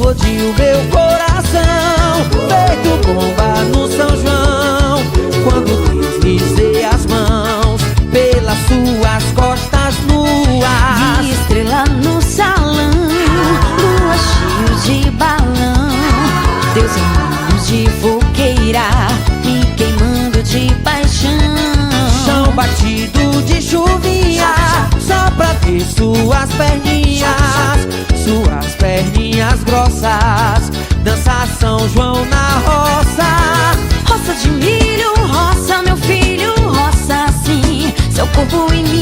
explodiu meu coração, feito bomba no São João, quando deslizei as mãos pelas suas costas nuas. Vi estrela no salão, lua cheio de balão, Deus em mãos de fogueira, me queimando de paixão. Chão batido de chuvinha, só pra ver suas perninhas grossas, dança São João na roça. Roça de milho, roça meu filho, roça assim, seu corpo inerte